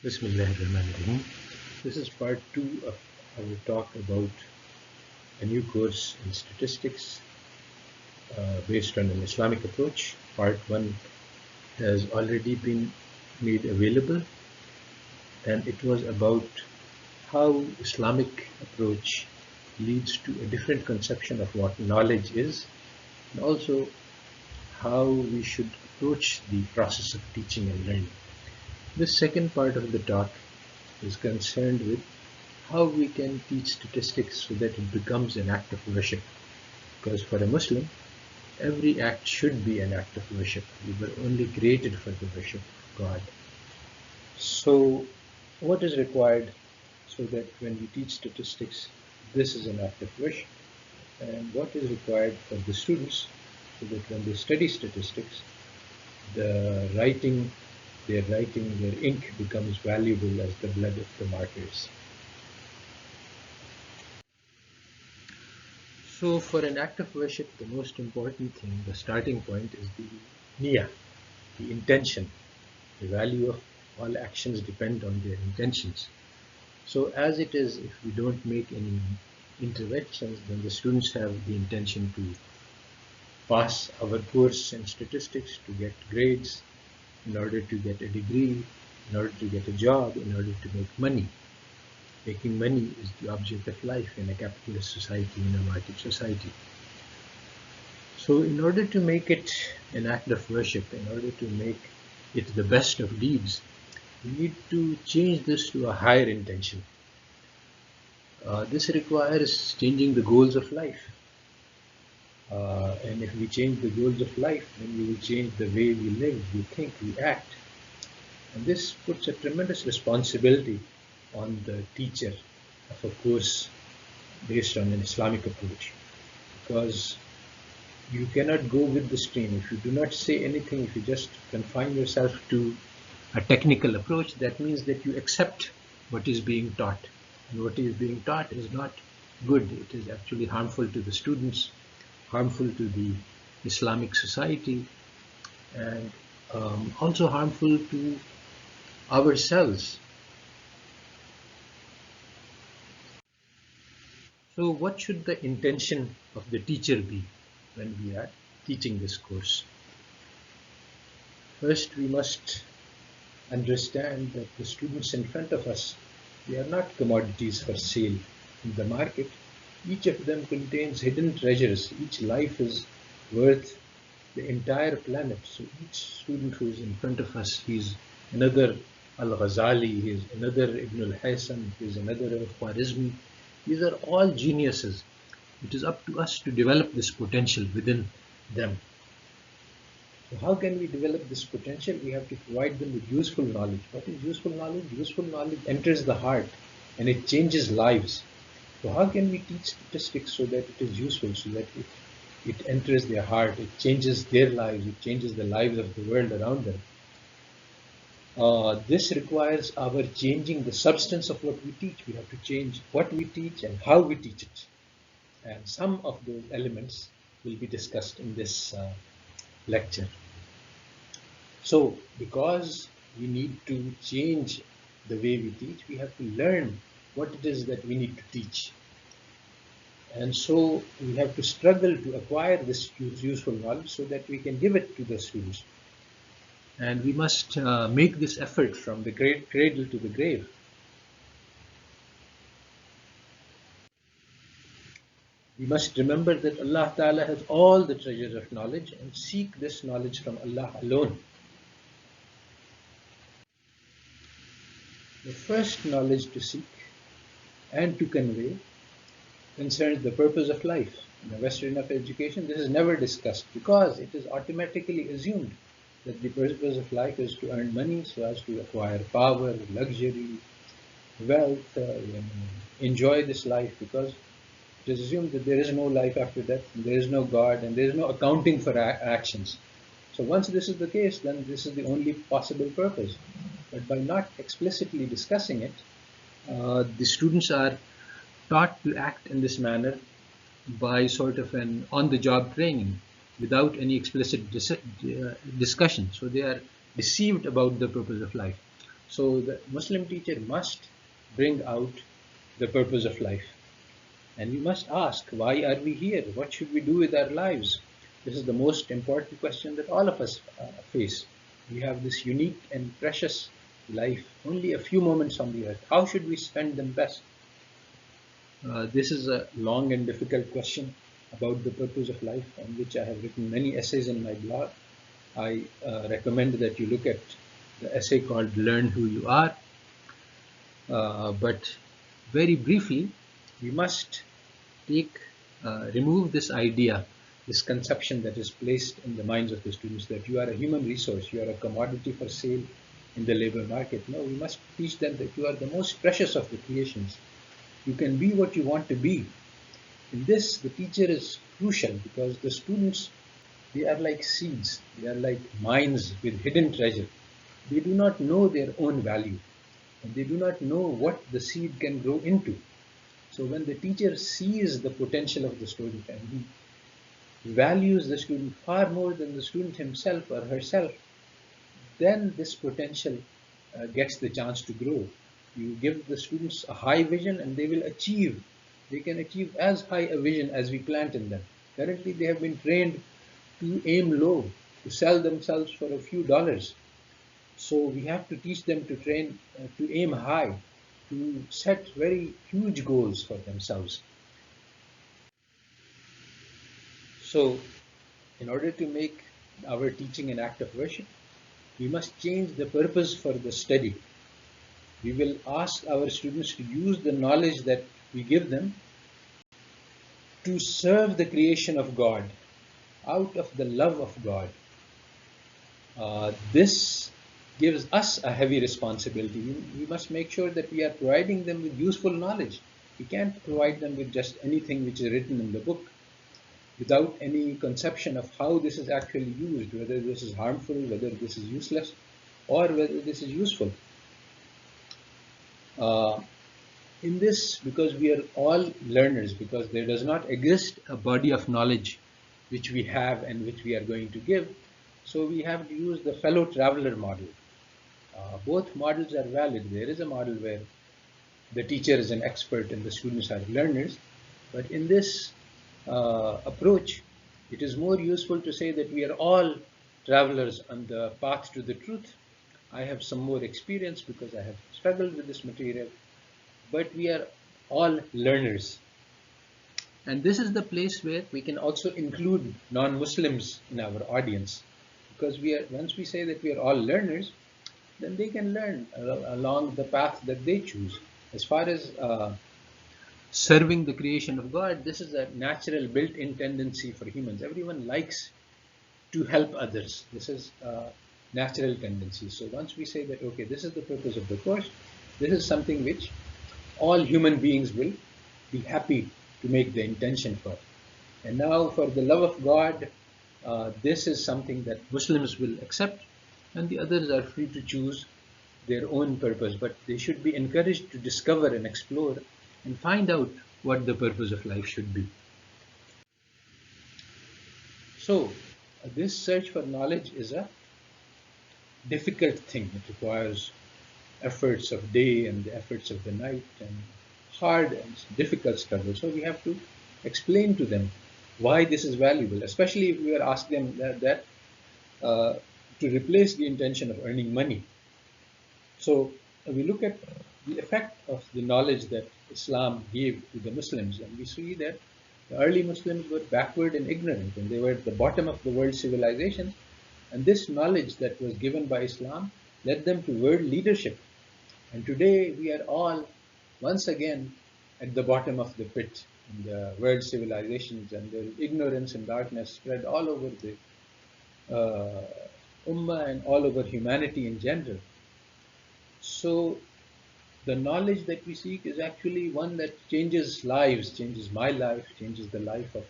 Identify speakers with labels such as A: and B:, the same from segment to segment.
A: Bismillahirrahmanirrahim. This is part 2 of our talk about a new course in statistics based on an Islamic approach. Part 1 has already been made available, and it was about how Islamic approach leads to a different conception of what knowledge is, and also how we should approach the process of teaching and learning. This second part of the talk is concerned with how we can teach statistics so that it becomes an act of worship. Because for a Muslim, every act should be an act of worship. We were only created for the worship of God. So, what is required so that when we teach statistics, this is an act of worship? And what is required for the students so that when they study statistics, their writing, their ink becomes valuable as the blood of the martyrs. So for an act of worship, the most important thing, the starting point is the niyyah, the intention. The value of all actions depend on their intentions. So as it is, if we don't make any interventions, then the students have the intention to pass our course in statistics, to get grades, in order to get a degree, in order to get a job, in order to make money. Making money is the object of life in a capitalist society, in a market society. So in order to make it an act of worship, in order to make it the best of deeds, we need to change this to a higher intention. This requires changing the goals of life. And if we change the goals of life, then we will change the way we live, we think, we act. And this puts a tremendous responsibility on the teacher of a course based on an Islamic approach, because you cannot go with the stream. If you do not say anything, if you just confine yourself to a technical approach, that means that you accept what is being taught, and what is being taught is not good. It is actually harmful to the students, harmful to the Islamic society, and also harmful to ourselves. So what should the intention of the teacher be when we are teaching this course? First, we must understand that the students in front of us, they are not commodities for sale in the market. Each of them contains hidden treasures. Each life is worth the entire planet. So each student who is in front of us, he's another Al-Ghazali, he's another Ibn al-Haytham, he's another Khwarizmi. These are all geniuses. It is up to us to develop this potential within them. So how can we develop this potential? We have to provide them with useful knowledge. What is useful knowledge? Useful knowledge enters the heart and it changes lives. So how can we teach statistics so that it is useful, so that it enters their heart, it changes their lives, it changes the lives of the world around them? This requires our changing the substance of what we teach. We have to change what we teach and how we teach it. And some of those elements will be discussed in this lecture. So, because we need to change the way we teach, we have to learn what it is that we need to teach. And so we have to struggle to acquire this useful knowledge so that we can give it to the students. And we must make this effort from the cradle to the grave. We must remember that Allah Ta'ala has all the treasures of knowledge and seek this knowledge from Allah alone. The first knowledge to seek and to convey concerns the purpose of life. In the Western education, this is never discussed because it is automatically assumed that the purpose of life is to earn money so as to acquire power, luxury, wealth, enjoy this life, because it is assumed that there is no life after death, there is no God, and there is no accounting for actions. So once this is the case, then this is the only possible purpose. But by not explicitly discussing it, the students are taught to act in this manner by sort of an on-the-job training without any explicit discussion. So they are deceived about the purpose of life. So the Muslim teacher must bring out the purpose of life. And we must ask, why are we here? What should we do with our lives? This is the most important question that all of us face. We have this unique and precious life, only a few moments on the earth. How should we spend them best? This is a long and difficult question about the purpose of life, on which I have written many essays in my blog. I recommend that you look at the essay called Learn Who You Are. But very briefly, we must take remove this idea, this conception that is placed in the minds of the students that you are a human resource, you are a commodity for sale in the labor market. No, we must teach them that you are the most precious of the creations. You can be what you want to be. In this, the teacher is crucial because the students, they are like seeds, they are like mines with hidden treasure. They do not know their own value, and they do not know what the seed can grow into. So when the teacher sees the potential of the student and he values the student far more than the student himself or herself, then this potential gets the chance to grow. You give the students a high vision and they will achieve. They can achieve as high a vision as we plant in them. Currently, they have been trained to aim low, to sell themselves for a few dollars. So we have to teach them to train, to aim high, to set very huge goals for themselves. So in order to make our teaching an act of worship, we must change the purpose for the study. We will ask our students to use the knowledge that we give them to serve the creation of God out of the love of God. This gives us a heavy responsibility. We must make sure that we are providing them with useful knowledge. We can't provide them with just anything which is written in the book without any conception of how this is actually used, whether this is harmful, whether this is useless, or whether this is useful. Uh, in this, because we are all learners, because there does not exist a body of knowledge which we have and which we are going to give, so we have to use the fellow traveler model. Both models are valid. There is a model where the teacher is an expert and the students are learners, but in this approach, it is more useful to say that we are all travelers on the path to the truth. I have some more experience because I have struggled with this material, but we are all learners. And this is the place where we can also include non-Muslims in our audience, because once we say that we are all learners, then they can learn along the path that they choose. As far as serving the creation of God, this is a natural built-in tendency for humans. Everyone likes to help others. This is a natural tendency. So once we say that, okay, this is the purpose of the course, this is something which all human beings will be happy to make the intention for. And now for the love of God, this is something that Muslims will accept, and the others are free to choose their own purpose, but they should be encouraged to discover and explore and find out what the purpose of life should be. So, this search for knowledge is a difficult thing. It requires efforts of day and the efforts of the night and hard and difficult struggle. So we have to explain to them why this is valuable, especially if we are asking them that to replace the intention of earning money. So we look at the effect of the knowledge that Islam gave to the Muslims, and we see that the early Muslims were backward and ignorant, and they were at the bottom of the world civilization. And this knowledge that was given by Islam led them to world leadership. And today we are all once again at the bottom of the pit in the world civilizations, and there is ignorance and darkness spread all over the Ummah and all over humanity in general. So the knowledge that we seek is actually one that changes lives, changes my life, changes the life of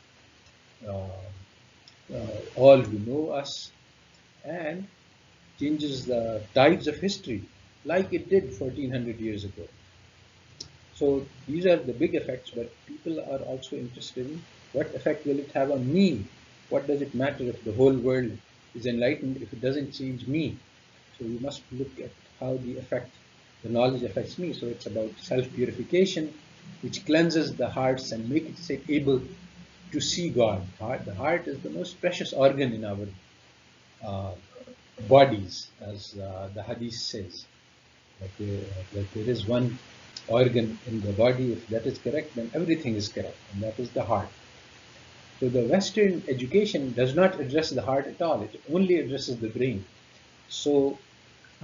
A: all who know us, and changes the tides of history like it did 1400 years ago. So these are the big effects, but people are also interested in what effect will it have on me? What does it matter if the whole world is enlightened if it doesn't change me? So we must look at how the effect the knowledge affects me. So it's about self-purification, which cleanses the hearts and makes it able to see God. The heart is the most precious organ in our uh, bodies, as the hadith says. That there is one organ in the body, if that is correct, then everything is correct, and that is the heart. So the Western education does not address the heart at all, it only addresses the brain. So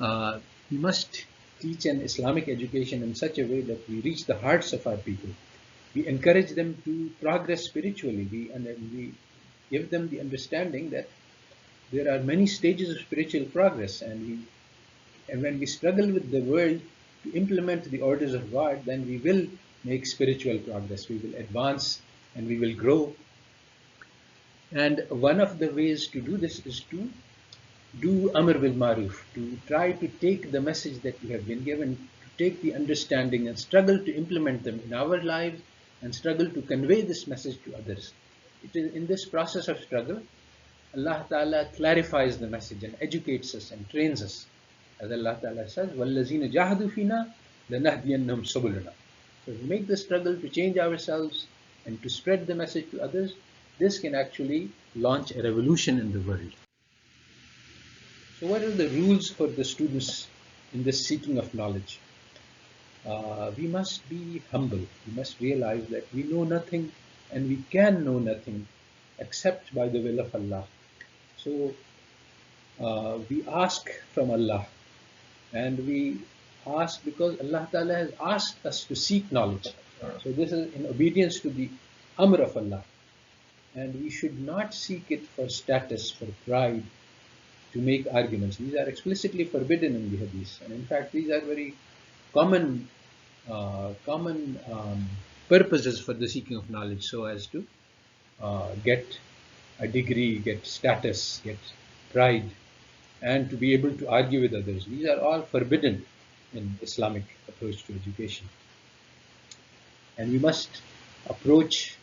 A: uh, we must teach an Islamic education in such a way that we reach the hearts of our people. We encourage them to progress spiritually. And then we give them the understanding that there are many stages of spiritual progress, and when we struggle with the world to implement the orders of God, then we will make spiritual progress. We will advance and we will grow. And one of the ways to do this is to do Amr bil Maruf, to try to take the message that we have been given, to take the understanding and struggle to implement them in our lives and struggle to convey this message to others. It is in this process of struggle, Allah Ta'ala clarifies the message and educates us and trains us. As Allah Ta'ala says, وَالَّذِينَ جَاهَدُوا فِينَا لَنَهْدِيَنَّهُمْ سُبُلُنَا. So if we make the struggle to change ourselves and to spread the message to others, this can actually launch a revolution in the world. So what are the rules for the students in this seeking of knowledge? We must be humble. We must realize that we know nothing and we can know nothing except by the will of Allah. So we ask from Allah, and we ask because Allah Ta'ala has asked us to seek knowledge. So this is in obedience to the Amr of Allah. And we should not seek it for status, for pride, to make arguments. These are explicitly forbidden in the Hadith. And in fact, these are very common purposes for the seeking of knowledge, so as to get a degree, get status, get pride, and to be able to argue with others. These are all forbidden in Islamic approach to education. And we must approach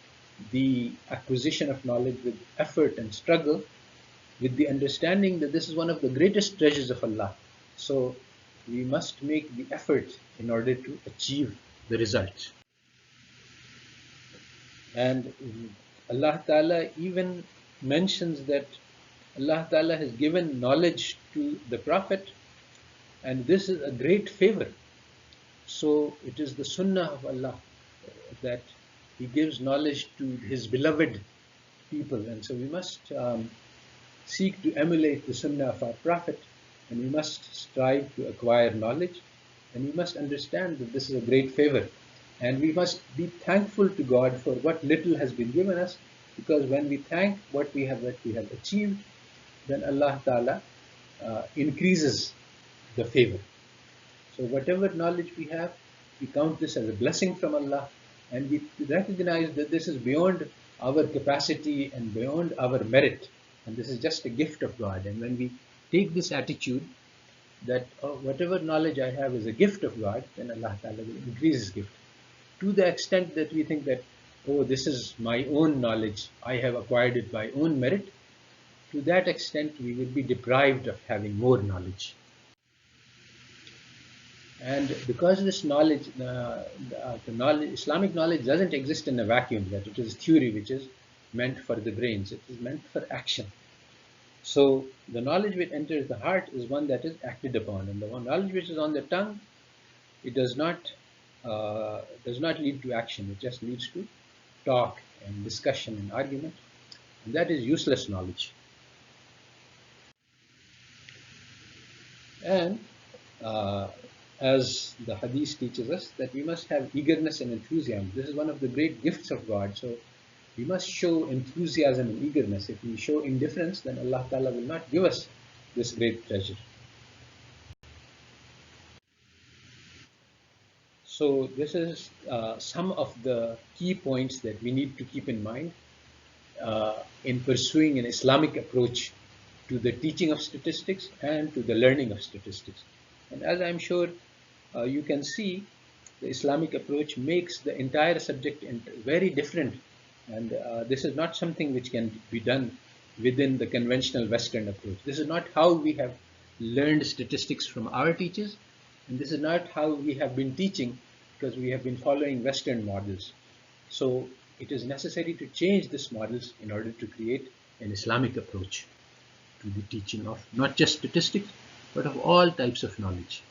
A: the acquisition of knowledge with effort and struggle, with the understanding that this is one of the greatest treasures of Allah. So we must make the effort in order to achieve the result. And Allah Ta'ala even mentions that Allah Ta'ala has given knowledge to the Prophet, and this is a great favor. So it is the sunnah of Allah that He gives knowledge to His beloved people, and so we must seek to emulate the sunnah of our Prophet, and we must strive to acquire knowledge, and we must understand that this is a great favor, and we must be thankful to God for what little has been given us, because when we thank what we have achieved, then Allah Ta'ala increases the favor. So whatever knowledge we have, we count this as a blessing from Allah, and we recognize that this is beyond our capacity and beyond our merit, and this is just a gift of God. And when we take this attitude that whatever knowledge I have is a gift of God, then Allah Ta'ala will increase His gift. To the extent that we think that, oh, this is my own knowledge, I have acquired it by own merit, to that extent we will be deprived of having more knowledge. And because this knowledge, Islamic knowledge doesn't exist in a vacuum, that it is theory which is meant for the brains, it is meant for action. So the knowledge which enters the heart is one that is acted upon, and the one knowledge which is on the tongue, it does not lead to action, it just leads to talk and discussion and argument, and that is useless knowledge. And as the hadith teaches us, that we must have eagerness and enthusiasm. This is one of the great gifts of God. So we must show enthusiasm and eagerness. If we show indifference, then Allah Ta'ala will not give us this great treasure. So this is some of the key points that we need to keep in mind in pursuing an Islamic approach to the teaching of statistics and to the learning of statistics. And as I'm sure you can see, the Islamic approach makes the entire subject very different. And this is not something which can be done within the conventional Western approach. This is not how we have learned statistics from our teachers, And this is not how we have been teaching, because we have been following Western models. So it is necessary to change these models in order to create an Islamic approach to the teaching of not just statistics, but of all types of knowledge.